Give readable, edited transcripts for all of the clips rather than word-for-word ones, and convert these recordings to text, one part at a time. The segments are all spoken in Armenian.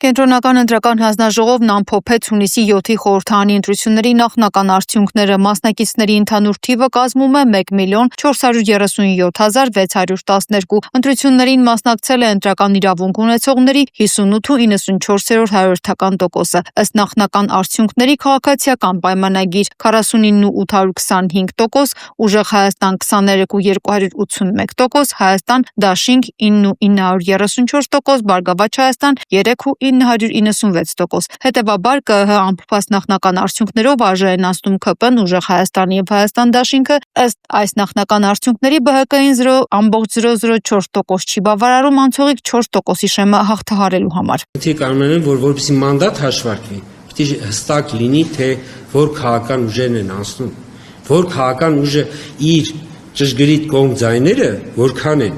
Կենտրոնական ընտրական հանձնաժողովն ամփոփեց հունիսի 7-ի խորհրդարանի ընտրությունների նախնական արդյունքները։ Մասնակիցների ընդհանուր թիվը կազմում է 1,437,612։ Ընտրություններին մասնակցել է ընտրական իրավունք ունեցողների 58,94 հարյուրթական%-ը։ Ըստ նախնական արդյունքների քաղաքացիական պայմանագիր 49,825%, Ուժեղ Հայաստան 23,281%, Հայաստան Դաշինք 9,934%, Բարգավաճ Հայաստան 3,996%։ Հետևաբար ԿԸՀ ամփոփած նախնական արդյունքներով արժե են անցնում ՔՊ-ն, Ուժեղ Հայաստան եւ Հայաստան Դաշինքը։ Ըստ այս նախնական արդյունքների ԲՀԿ-ին 0,004% չի բավարարում անցողիկ 4%-ի շեմը հաղթահարելու համար։ Պետք է կանոնեն, որ որպեսզի մանդատ հաշվարկվի, պետք է հստակ լինի, թե որ քաղաքական ուժերն են անցնում, որ քաղաքական ուժը իր ճշգրիտ կողմ ձայները որքան են։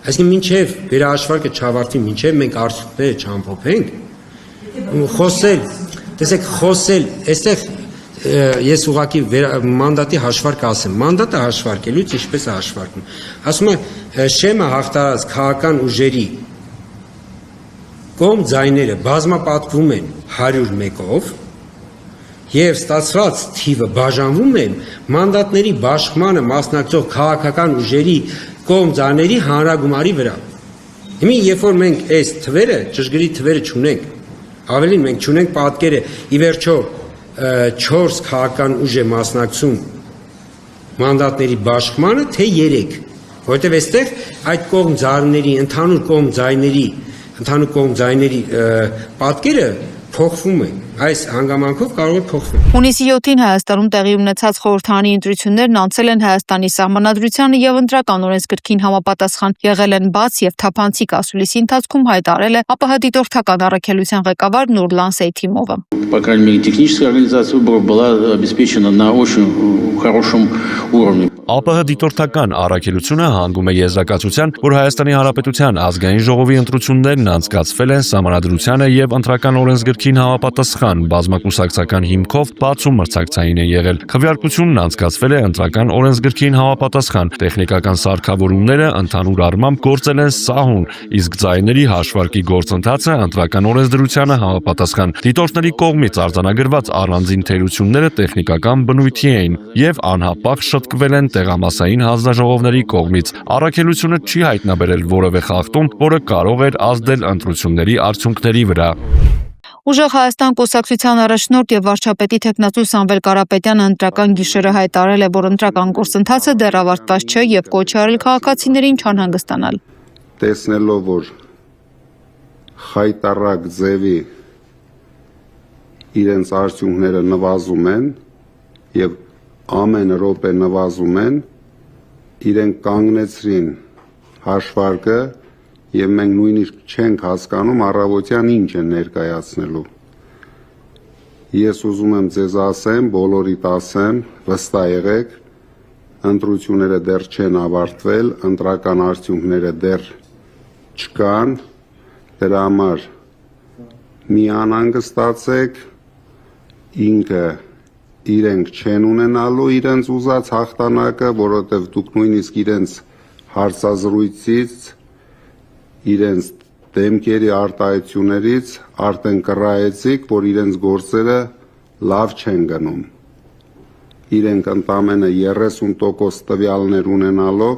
Այսինքն մինչև վերահաշվարկը չավարտվի, մինչև մենք արդյունքները չամփոփենք, խոսել, այստեղ ես ուղղակի մանդատի հաշվարկ ասեմ, մանդատը հաշվարկելուց ինչպես է հաշվարկվում։ Ասում է շեմը հաղթարած քաղաքական ուժերի կողմ ձայները բազմապատկվում են 101-ով եւ ստացված թիվը բաժանվում է մանդատների բաշխմանը մասնակցող քաղաքական ուժերի կողմ ձայների հանրագումարի վրա։ Հիմա երբ որ մենք այս թվերը, ճշգրիտ թվերը չունենք, ավելին մենք չունենք պատկերը, ի վերջո 4 քաղաքական ուժ է մասնակցում մանդատների բաշխմանը, թե 3, որովհետև այստեղ այդ կողմ ձայների, ընդհանուր կողմ ձայների պատկերը փոխվում է։ Այս հանգամանքով կարող է փոխվել։ Հունիսի 7-ին Հայաստանում տեղի ունեցած խորհրդարանի ընտրություններն անցել են Հայաստանի սահմանադրությանը եւ ընտրական օրենսգրքին համապատասխան եղել են բաց եւ թափանցիկ ասուլիսի ընթացքում հայտարարել է ԱՊՀ դիտորդական առաքելության ղեկավար Նուրլան Սեյթիմովը։ По крайней мере, техническая организация выборов была обеспечена на очень хорошем уровне. ԱՊՀ դիտորդական առաքելությունը հանգում է եզրակացության, որ Հայաստանի Հանրապետության ազգային ժողովի ընտրություններն անցկացվել են սահմանադրությանը եւ ընտրական օրենսգրքին համապատասխան բազմակուսակցական հիմքով բաց ու մրցակցային է եղել։ Քվեարկությունն անցկացվել է ընտրական օրենսգրքին համապատասխան, տեխնիկական սարքավորումները ընդհանուր առմամբ գործել են սահուն, իսկ ձայների հաշվարկի գործընթացը ընտրական օրենսդրությանը համապատասխան։ Դիտորդների կողմից արձանագրված առանձին թերությունները տեխնիկական բնույթի էին եւ անհապաղ շտկվել են տեղամասային հանձնաժողովների կողմից։ Առաքելությունը չի հայտնաբերել որևէ խախտում, որը կարող էր ազդել ընտրությունների արդյունքների վրա։ Ուժեղ Հայաստան կուսակցության առաջնորդ եւ վարչապետի թեկնածու Սամվել Կարապետյանը ընտրական գիշերը հայտարարել է, որ ընտրական գործընթացը դեռ ավարտված չէ եւ կոչ արել քաղաքացիներին չանհանգստանալ։ Տեսնելով, որ խայտառակ ձևի իրենց արդյունքները նվազում են եւ ամեն րոպե նվազում են, իրենք կանգնեցրին հաշվարկը եւ մենք նույնիսկ չենք հասկանում առավոտյան ինչ են ներկայացնելու։ Ես ուզում եմ ձեզ ասեմ, բոլորիդ ասեմ, վստահ եղեք, ընտրությունները դեռ չեն ավարտվել, ընտրական արդյունքները դեռ չկան, դրա համար մի անհանգստացեք, ինքը իրենք չեն ունենալու իրենց ուզած հաղթանակը, որովհետև դուք նույնիսկ իրենց հարցազրույցից, իրենց դեմքերի արտահայտություններից արդեն կռահեցիք, որ իրենց գործերը լավ չեն գնում։ Իրենք ընդամենը 30% տվյալներ ունենալով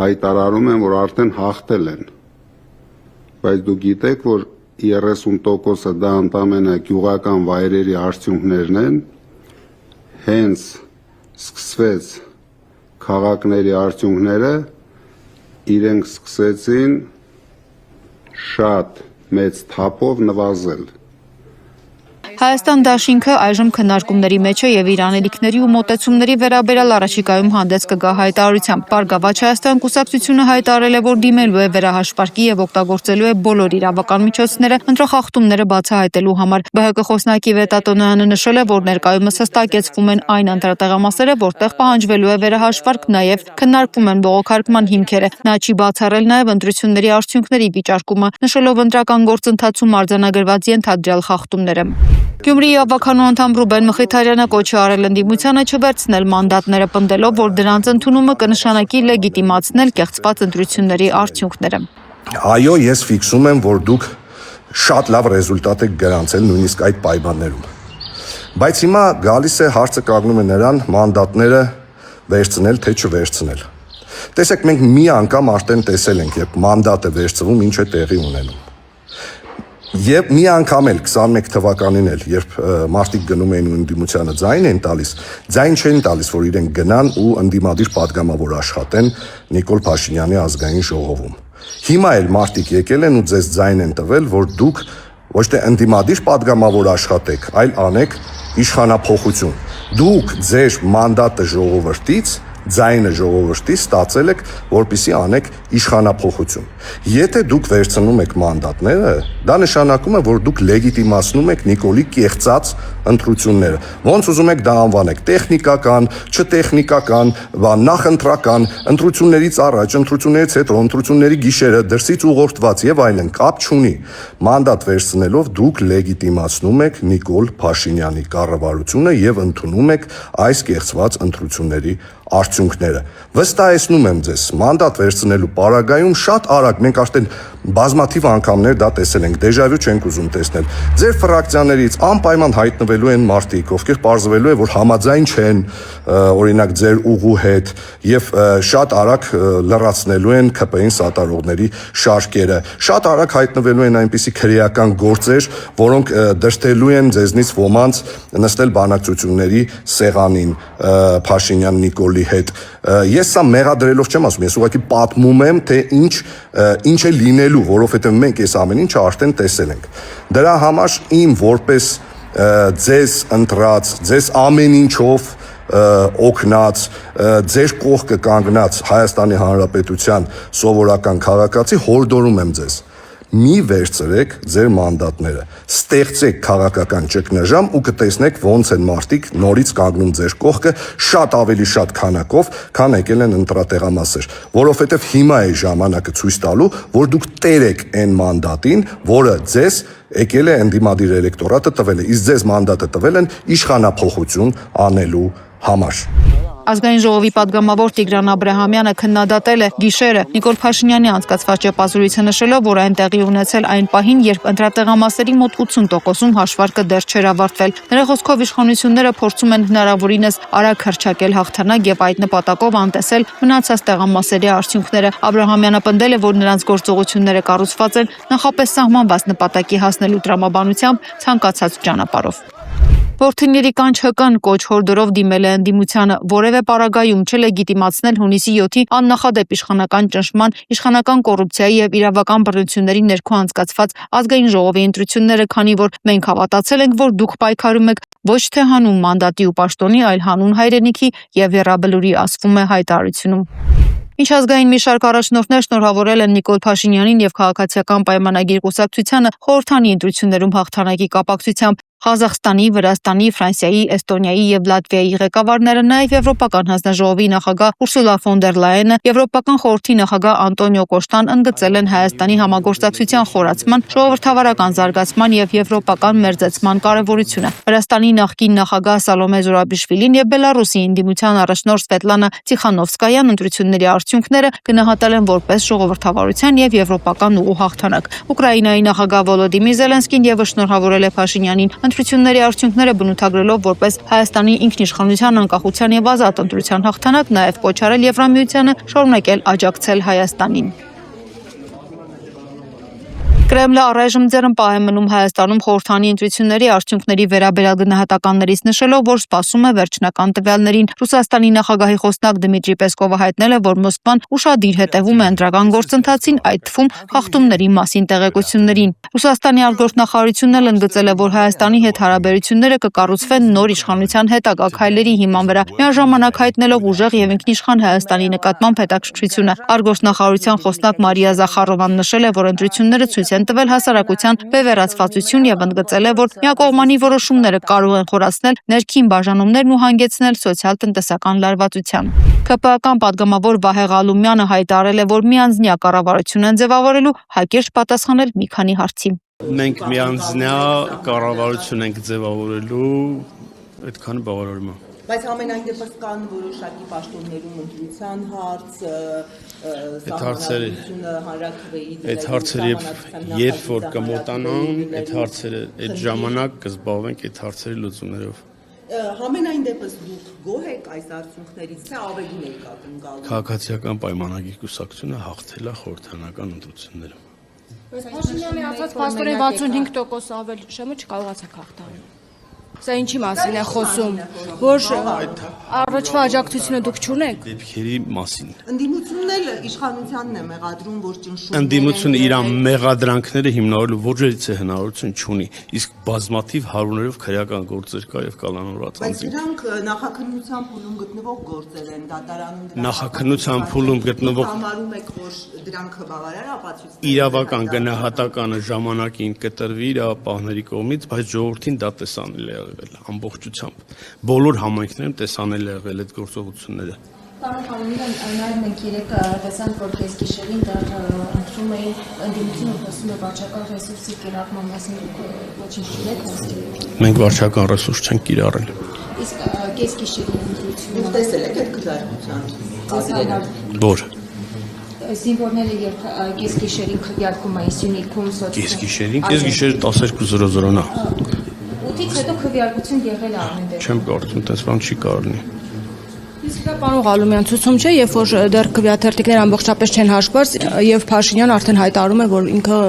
հայտարարում են, որ արդեն հաղթել են։ Բայց դուք գիտեք, որ 30%-ը դա ընդամենը գյուղական վայրերի արդյունքներն են, հենց սկսվեց քաղաքների արդյունքները, իրենք սկսեցին շատ մեծ թափով նվազել։ Հայաստան Դաշինքը այժմ քննարկումների մեջ է եւ իր անելիքների ու մոտեցումների վերաբերյալ առաջիկայում հանդես կգա հայտարարությամբ։ Բարգավաճ Հայաստան կուսակցությունը հայտարարել է, որ դիմելու է վերահաշվարկի եւ օգտագործելու է բոլոր իրավական միջոցները ընտրախախտումները բացահայտելու համար։ ԲՀԿ խոսնակի Վետատոնյանը նշել է, որ ներկայումս հստակեցվում են այն ընտրատեղամասերը, որտեղ պահանջվելու է վերահաշվարկ, նաեւ քննարկվում են բողոքարկման հիմքերը։ Նա չի բացառել նաեւ ընտրությունների արդյունքների վիճարկումը, նշելով ընտրական գործընթացում արձանագրված ենթադրյալ խախտումները։ Գյումրիի ավականու անդամ Ռուբեն Մխիթարյանը կոչ է արել ընդդիմությանը չվերցնել մանդատները, պնդելով, որ դրանց ընդունումը կնշանակի լեգիտիմացնել կեղծված ընտրությունների արդյունքները։ Այո, ես ֆիքսում եմ, որ դուք շատ լավ ռեզուլտատ եք գրանցել նույնիսկ այդ պայմաններում։ Բայց հիմա գալիս է հարցը կանգնում է նրան մանդատները վերցնել թե չվերցնել։ Տեսեք, մենք մի անգամ արդեն տեսել ենք, երբ մանդատ է վերցվում, ինչ է տեղի ունենում։ Եվ մի անգամ էլ 21 թվականին էլ, երբ մարդիկ գնում էին ու ընդդիմությանը ձայն են տալիս, ձայն չեն տալիս, որ իրենք գնան ու ընդդիմադիր պատգամավոր աշխատեն Նիկոլ Փաշինյանի ազգային ժողովում։ Հիմա էլ մարդիկ եկել են ու ձեզ ձայն են տվել, որ դուք ոչ թե ընդդիմադիր պատգամավոր աշխատեք, այլ անեք իշխանափոխություն։ Դուք ձեր մանդատը ժողովրդից, ձայնը ժողովրդի ստացել եք, որպեսզի անեք իշխանափոխություն։ Եթե դուք վերցնում եք մանդատները, դա նշանակում է, որ դուք լեգիտիմացնում եք Նիկոլի կեղծած ընտրությունները։ Ոնց ուզում եք դա անվանեք՝ տեխնիկական, չտեխնիկական, նախընտրական, ընտրություններից առաջ, ընտրություններից հետո, ընտրությունների գիշերը, դրսից ուղղորդված եւ այլն, կապ չունի։ Մանդատ վերցնելով դուք լեգիտիմացնում եք Նիկոլ Փաշինյանի կառավարությունը եւ ընդունում եք այս կեղծված ընտրությունների արդյունքները։ Վստահեցնում եմ ձեզ, մանդատ վերցնելու պարագայում շատ արագ, մենք արդեն բազմաթիվ անգամներ դա տեսել ենք, դեժավյու չենք ուզում տեսնել։ Ձեր ֆրակցիաներից անպայման հայտնվելու են մարդիկ, ովքեր պարզվելու է, որ համաձայն չեն, օրինակ ձեր ուղու հետ, եւ շատ արագ լրացնելու են ԿՊ-ին սատարողների շարքերը։ Շատ արագ հայտնվելու են այնպիսի քրեական գործեր, որոնք դրդելու են ձեզնից ոմանց նստել բանակցությունների սեղանին Փաշինյան Նիկոլի հետ։ Ես սա մեղադրելով չեմ ասում, ես ուղղակի պատմում եմ, թե ինչ է լինելու, որովհետև մենք այս ամեն ինչը արդեն տեսել ենք։ Դրա համար իմ որպես ձեզ ընտրած, ձեզ ամեն ինչով օգնած, ձեր կողքը կանգնած Հայաստանի Հանրապետության սովորական քաղաքացի հորդորում եմ ձեզ։ Մի վերցրեք ձեր մանդատները, ստեղծեք քաղաքական ճգնաժամ ու կտեսնեք ոնց են մարդիկ նորից կանգնում ձեր կողքը շատ ավելի շատ քանակով, քան եկել են ընտրատեղամասեր, որովհետև հիմա է ժամանակը ցույց տալու, որ դուք տեր եք այն մանդատին, որը ձեզ եկել է ընդդիմադիր էլեկտորատը տվել է, իսկ ձեզ մանդատը տվել են իշխանափոխություն անելու համար։ Ազգային ժողովի падգամավոր Տիգրան Աբրահամյանը քննադատել է գիշերը Նիկոլ Փաշինյանի անցկացված ճեպազրույցը նշելով, որ այն տեղի ունեցել այն պահին, երբ ընտրատեղամասերի մոտ 80%-ում հաշվարկը դեռ չէր ավարտվել։ Նրա խոսքով իշխանությունները փորձում են հնարավորինս արագ հռչակել հաղթանակ եւ այդ նպատակով անտեսել մնացած տեղամասերի արդյունքները։ Աբրահամյանը պնդել է, որ նրանց գործողությունները կառուցված են նախապես սահմանված նպատակի հասնելու տրամաբանությամբ ցանկացած ճանապարհով։ Որդիների կանչ ՀԿ-ն կոչ հորդորով դիմել է ընդդիմությանը որևէ պարագայում չլեգիտիմացնել հունիսի 7-ի աննախադեպ իշխանական ճնշման, իշխանական կոռուպցիայի եւ իրավական բռնությունների ներքո անցկացված ազգային ժողովի ընտրությունները, քանի որ մենք հավատացել ենք, որ դուք պայքարում եք ոչ թե հանուն մանդատի ու պաշտոնի, այլ հանուն հայրենիքի եւ եռաբլուրի, ասվում է հայտարարությունում։ Միջազգային մի շարք առաջնորդներ շնորհավորել են Նիկոլ Փաշինյանին եւ քաղաքացիական պայմանագիր կուսակցությանը խորհրդանի ընտրություններում հաղթանակի կապակցությամբ Ղազախստանի, Վրաստանի, Ֆրանսիայի, Էստոնիայի եւ Լատվիայի ղեկավարները, նաեւ Եվրոպական հանձնաժողովի նախագահ Ուրսուլա ֆոն դեր Լայենը, Եվրոպական խորհրդի նախագահ Անտոնիո Կոշտան ընդգծել են Հայաստանի համագործակցության խորացման, ժողովրդավարական զարգացման եւ եվրոպական մերձեցման կարեւորությունը։ Վրաստանի նախկին նախագահ Սալոմե Զուրաբիշվիլին եւ Բելարուսի ընդդիմության առաջնորդ Սվետլանա Տիխանովսկայան ընտրությունների արդյունքները գնահատել են որպես ժողովրդավարության եւ եվրոպական ուղու հաղթանակ։ Ուկրաինայի նախագահ Վոլոդիմիր Զելենսկին եւս շնորհավորել է Փաշինյանին ընտրությունների արդյունքները բնութագրելով որպես Հայաստանի ինքնիշխանության, անկախության եւ ազատ ընտրության հաղթանակ, նաեւ կոչ արել Եվրամիությանը շարունակել աջակցել Հայաստանին։ Կրեմլը առայժմ ձեռնպահ է մնում Հայաստանում խորհրդանի ընտրությունների արդյունքների վերաբերյալ գնահատականներից, նշելով, որ սպասում է վերջնական տվյալներին։ Ռուսաստանի նախագահի խոսնակ Դմիտրի Պեսկովը հայտնել է, որ Մոսկվան ուշադիր հետևում է ընտրական գործընթացին, այդ թվում խախտումների մասին տեղեկություններին։ Ռուսաստանի արտգործնախարարությունն էլ ընդգծել է, որ Հայաստանի հետ հարաբերությունները կկառուցվեն նոր իշխանության հետագա քայլերի հիման վրա, միաժամանակ հայտնելով ուժեղ եւ ինքնիշխան Հայաստանի նկատմամբ հետաքրքրությունը։ Արտգործնախարարության խոսնակ Մարիա Զախարովան նշել է, որ ընտրությունները ցույց են տվել հասարակության բևեռացվածություն եւ ընդգծել է, որ միակողմանի որոշումները կարող են խորացնել ներքին բաժանումներն ու հանգեցնել սոցիալ-տնտեսական լարվածության։ ԿՊԱ-կան падգամավոր Վահե Ղալումյանը հայտարարել է, որ միանձնյա կառավարություն են ձևավորելու, հակիրճ պատասխանել մի քանի հարցի։ Մենք միանձնյա կառավարություն ենք ձևավորելու, այդքան բավարարում է։ Բայց ամենայն դեպս կան որոշակի պաշտոններում ընտրության հարց, սահմանադրությունը հանրաքվեի Այդ հարցերը երբ որ կմոտանան, այդ հարցերը այդ ժամանակ կզբաղվենք այդ հարցերի լուծումներով։ Համենայն դեպս դուք գոհ եք այս արդյունքներից, թե ավելի եք ակնկալում։ Քաղաքացիական պայմանագիր կուսակցությունը հաղթել է խորհրդանական ընտրություններում։ Փաշինյանի ասած փաստորեն 65% ավել շեմը չկարողացեք հաղթահարել։ Սա ինչի մասին է խոսում, որ առաջվա աջակցությունը դուք չունեք։ Դեպքերի մասին։ Ընդդիմությունն էլ իշխանությանն է մեղադրում, որ ճնշում։ Ընդդիմությունը իր մեղադրանքները հիմնավորելու ոչինչ հնարավորություն չունի, իսկ բազմաթիվ հարյուրներով քրեական գործեր կա եւ կալանորված Բայց անձինք։ դրանք նախաքննության փուլում գտնվող գործեր են, դատարանում դրանք։ Նախաքննության փուլում գտնվող համարում եք, որ դրանք բավարար ապացույց։ իրավական գնահատականը ժամանակին կտրվի իրավապահների կողմից, բայց ժողովրդին դա տեսանելի է եղել ամբողջությամբ։ Բոլոր համայնքներում տեսանելի է եղել այդ գործողությունները։ Պարոն Խանոյան, նաև մենք երեք տեսանք, որ կեսգիշերին դեռ ընտրում էին ընդդիմությունը խոսում է վարչական ռեսուրսի կիրառման մասին, ոչինչ չունեք հաստատ։ Մենք վարչական ռեսուրս չենք կիրառել։ Իսկ կեսգիշերին ընտրությունը Դուք տեսել եք այդ քվեարկության կադրերը։ Որ զինվորները երբ կեսգիշերին քվեարկում էին Սյունիքում կեսգիշերին 12:00-ն է։ 8-ից հետո քվեարկություն եղել է ամեն Չեմ կարծում, այդպես բան չի կարելի։ Իսկ դա պարոն Ղալումյան ցուցում չէ, երբ որ դեռ քվեաթերթիկները ամբողջապես չեն հաշված եւ Փաշինյանը արդեն հայտարարում է, որ ինքը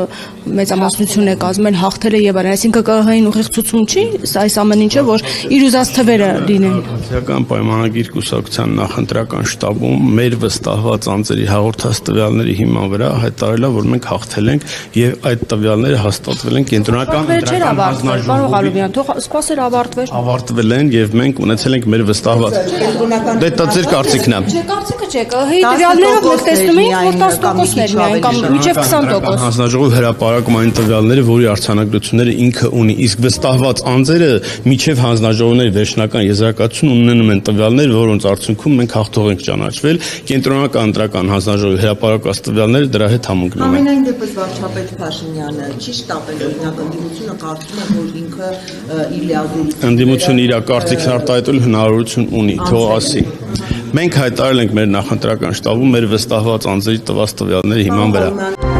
մեծամասնություն է կազմել, հաղթել է եւ այլն, այսինքն ԿՀ-ին ուղիղ ցուցում չի, այս ամեն ինչը, որ իր ուզած թվերը լինեն։ Քաղաքացիական պայմանագիր կուսակցության նախընտրական շտաբում մեր վստահված անձերի հաղորդած տվյալների հիման վրա հայտարարել է, որ մենք հաղթել ենք եւ այդ տվյալները հաստատվել են կենտրոնական ընտրական հանձնաժողովի։ Պարոն Ղալումյան, թող սպասեր ավարտվեր։ Ավարտվել են եւ մենք ունեցել ենք մեր վստահված։ Դա ձեր կարծիքն է։ Չէ, կարծիքը չէ, ԿՀ-ի տվյալներով մենք տեսնում ենք, որ 10%-ներ միայն կամ մինչև 20%։ Հանձնաժողովը հրապարակում այն տվյալները, որի արձանագրությունները ինքը ունի, իսկ վստահված անձերը միջև հանձնաժողովների վերջնական եզրակացություն ունենում են տվյալներ, որոնց արդյունքում մենք հաղթող ենք ճանաչվել, կենտրոնական ընտրական հանձնաժողովի հրապարակած տվյալները դրա հետ համընկնում են։ Ամենայն դեպս վարչապետ Փաշինյանը չի շտապել, օրինակ ընդդիմությունը կարծում է, որ ինքը իր լիազորությունը Ընդդիմությունը իր կարծիքն արտահայտելու հնարավորություն ունի, թող ասի։ Մենք հայտարարել ենք մեր նախընտրական շտաբում մեր վստահված անձերի տված տվյալների հիման վրա։